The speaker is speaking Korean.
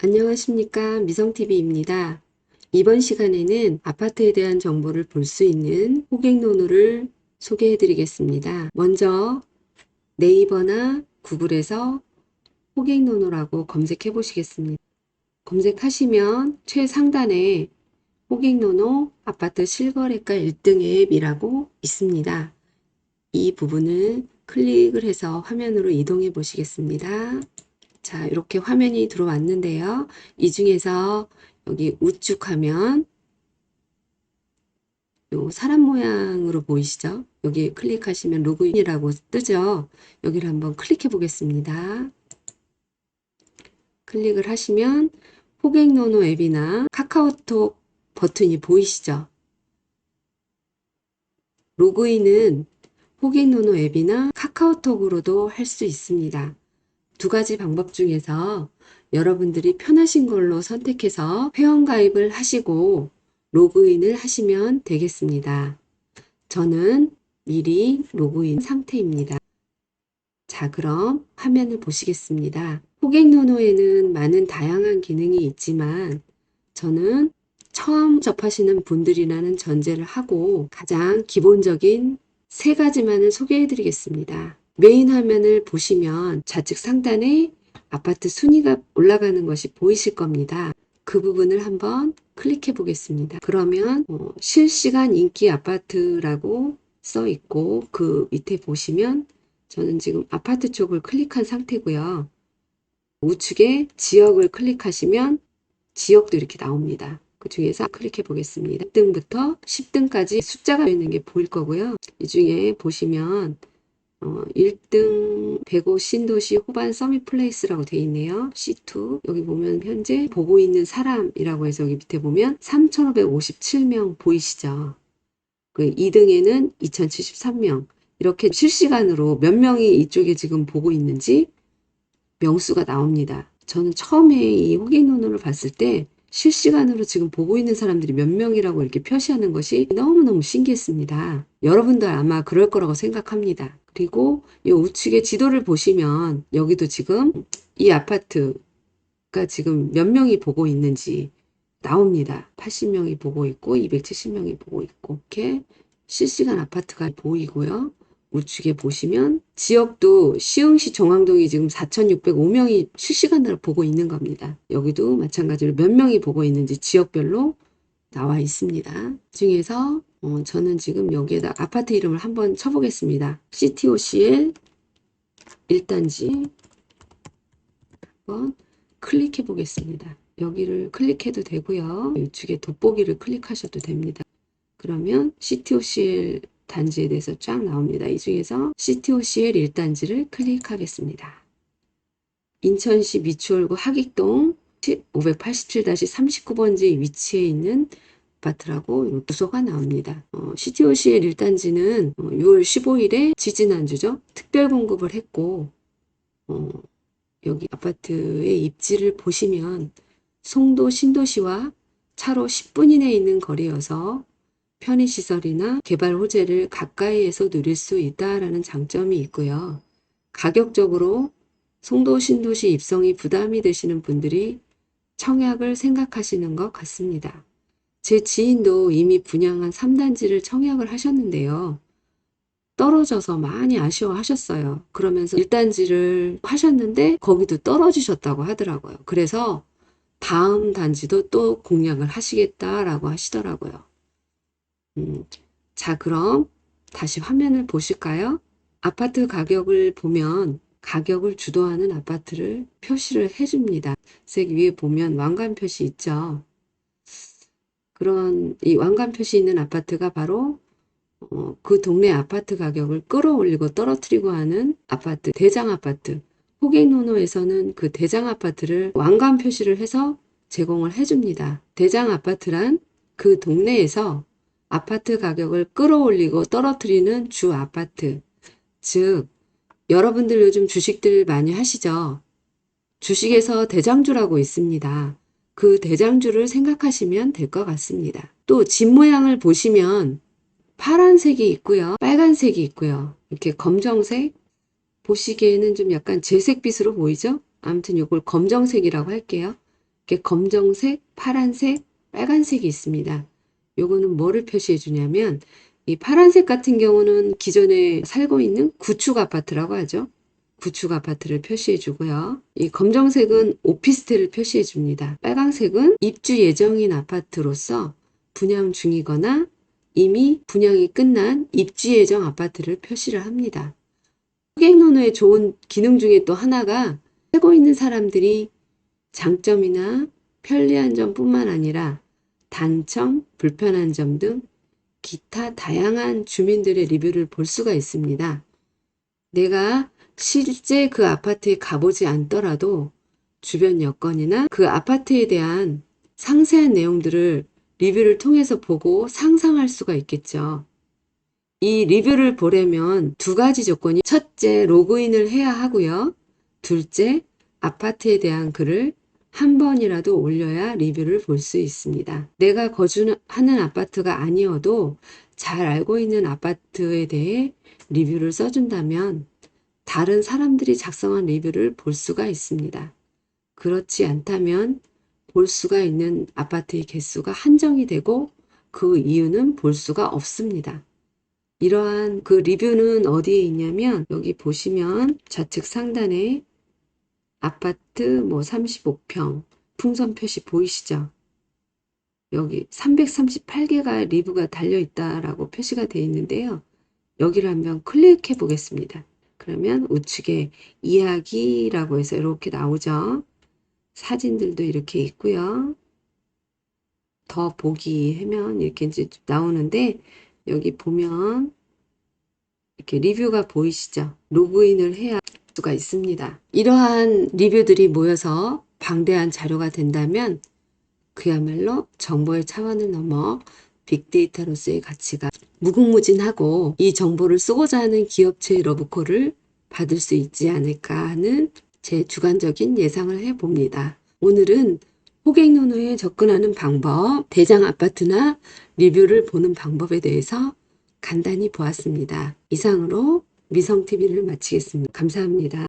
안녕하십니까, 미성TV입니다. 이번 시간에는 아파트에 대한 정보를 볼 수 있는 호객노노를 소개해 드리겠습니다. 먼저 네이버나 구글에서 호객노노라고 검색해 보시겠습니다. 검색하시면 최상단에 호객노노 아파트 실거래가 1등 앱이라고 있습니다. 이 부분을 클릭을 해서 화면으로 이동해 보시겠습니다. 자, 이렇게 화면이 들어왔는데요. 이 중에서 여기 우측하면 요 사람 모양으로 보이시죠? 여기 클릭하시면 로그인이라고 뜨죠? 여기를 한번 클릭해 보겠습니다. 클릭을 하시면 호객노노 앱이나 카카오톡 버튼이 보이시죠? 로그인은 호객노노 앱이나 카카오톡으로도 할 수 있습니다. 두 가지 방법 중에서 여러분들이 편하신 걸로 선택해서 회원가입을 하시고 로그인을 하시면 되겠습니다. 저는 미리 로그인 상태입니다. 자, 그럼 화면을 보시겠습니다. 호객노노에는 많은 다양한 기능이 있지만 저는 처음 접하시는 분들이라는 전제를 하고 가장 기본적인 세 가지만을 소개해 드리겠습니다. 메인 화면을 보시면 좌측 상단에 아파트 순위가 올라가는 것이 보이실 겁니다. 그 부분을 한번 클릭해 보겠습니다. 그러면 실시간 인기 아파트라고 써 있고 그 밑에 보시면 저는 지금 아파트 쪽을 클릭한 상태고요. 우측에 지역을 클릭하시면 지역도 이렇게 나옵니다. 그 중에서 클릭해 보겠습니다. 1등부터 10등까지 숫자가 있는 게 보일 거고요. 이 중에 보시면 1등 105 신도시 호반 서밋 플레이스라고 되어 있네요. C2. 여기 보면 현재 보고 있는 사람이라고 해서 여기 밑에 보면 3,557명 보이시죠? 그 2등에는 2,073명. 이렇게 실시간으로 몇 명이 이쪽에 지금 보고 있는지 명수가 나옵니다. 저는 처음에 이 호객노노를 봤을 때 실시간으로 지금 보고 있는 사람들이 몇 명이라고 이렇게 표시하는 것이 너무너무 신기했습니다. 여러분도 아마 그럴 거라고 생각합니다. 그리고 이 우측에 지도를 보시면 여기도 지금 이 아파트가 지금 몇 명이 보고 있는지 나옵니다. 80명이 보고 있고 270명이 보고 있고 이렇게 실시간 아파트가 보이고요. 우측에 보시면 지역도 시흥시 정왕동이 지금 4,605명이 실시간으로 보고 있는 겁니다. 여기도 마찬가지로 몇 명이 보고 있는지 지역별로 나와 있습니다. 중에서 저는 지금 여기에다 아파트 이름을 한번 쳐보겠습니다. CTOCL 1단지 한번 클릭해 보겠습니다. 여기를 클릭해도 되고요. 우측에 돋보기를 클릭하셔도 됩니다. 그러면 CTOCL 단지에 대해서 쫙 나옵니다. 이 중에서 CTOCL 1단지를 클릭하겠습니다. 인천시 미추홀구 하익동 587-39번지 위치에 있는 아파트라고 주소가 나옵니다. CTOCL 1단지는 6월 15일에 지지난주죠. 특별 공급을 했고 여기 아파트의 입지를 보시면 송도 신도시와 차로 10분 이내에 있는 거리여서 편의시설이나 개발 호재를 가까이에서 누릴 수 있다라는 장점이 있고요. 가격적으로 송도 신도시 입성이 부담이 되시는 분들이 청약을 생각하시는 것 같습니다. 제 지인도 이미 분양한 3단지를 청약을 하셨는데요. 떨어져서 많이 아쉬워하셨어요. 그러면서 1단지를 하셨는데 거기도 떨어지셨다고 하더라고요. 그래서 다음 단지도 또 공략을 하시겠다라고 하시더라고요. 자, 그럼 다시 화면을 보실까요? 아파트 가격을 보면 가격을 주도하는 아파트를 표시를 해줍니다. 색 위에 보면 왕관 표시 있죠. 그런 이 왕관 표시 있는 아파트가 바로 그 동네 아파트 가격을 끌어올리고 떨어뜨리고 하는 아파트, 대장 아파트. 호객노노에서는 그 대장 아파트를 왕관 표시를 해서 제공을 해줍니다. 대장 아파트란 그 동네에서 아파트 가격을 끌어올리고 떨어뜨리는 주 아파트. 즉, 여러분들 요즘 주식들 많이 하시죠? 주식에서 대장주라고 있습니다. 그 대장주를 생각하시면 될 것 같습니다. 또 집 모양을 보시면 파란색이 있고요. 빨간색이 있고요. 이렇게 검정색 보시기에는 좀 약간 재색빛으로 보이죠? 아무튼 이걸 검정색이라고 할게요. 이렇게 검정색, 파란색, 빨간색이 있습니다. 요거는 뭐를 표시해 주냐면 이 파란색 같은 경우는 기존에 살고 있는 구축 아파트라고 하죠. 구축 아파트를 표시해 주고요. 이 검정색은 오피스텔을 표시해 줍니다. 빨간색은 입주 예정인 아파트로서 분양 중이거나 이미 분양이 끝난 입주 예정 아파트를 표시를 합니다. 호객노노의 좋은 기능 중에 또 하나가 살고 있는 사람들이 장점이나 편리한 점뿐만 아니라 단점, 불편한 점 등 기타 다양한 주민들의 리뷰를 볼 수가 있습니다. 내가 실제 그 아파트에 가보지 않더라도 주변 여건이나 그 아파트에 대한 상세한 내용들을 리뷰를 통해서 보고 상상할 수가 있겠죠. 이 리뷰를 보려면 두 가지 조건이 첫째, 로그인을 해야 하고요. 둘째, 아파트에 대한 글을 한 번이라도 올려야 리뷰를 볼 수 있습니다. 내가 거주하는 아파트가 아니어도 잘 알고 있는 아파트에 대해 리뷰를 써준다면 다른 사람들이 작성한 리뷰를 볼 수가 있습니다. 그렇지 않다면 볼 수가 있는 아파트의 개수가 한정이 되고 그 이유는 볼 수가 없습니다. 이러한 그 리뷰는 어디에 있냐면 여기 보시면 좌측 상단에 아파트 뭐 35평 풍선 표시 보이시죠? 여기 338개가 리뷰가 달려 있다라고 표시가 되어 있는데요. 여기를 한번 클릭해 보겠습니다. 그러면 우측에 이야기라고 해서 이렇게 나오죠. 사진들도 이렇게 있고요. 더 보기 하면 이렇게 이제 나오는데 여기 보면 이렇게 리뷰가 보이시죠? 로그인을 해야 수가 있습니다. 이러한 리뷰들이 모여서 방대한 자료가 된다면 그야말로 정보의 차원을 넘어 빅데이터로서의 가치가 무궁무진하고 이 정보를 쓰고자 하는 기업체의 러브콜을 받을 수 있지 않을까 하는 제 주관적인 예상을 해봅니다. 오늘은 호객노노에 접근하는 방법, 대장 아파트나 리뷰를 보는 방법에 대해서 간단히 보았습니다. 이상으로 미성TV를 마치겠습니다. 감사합니다.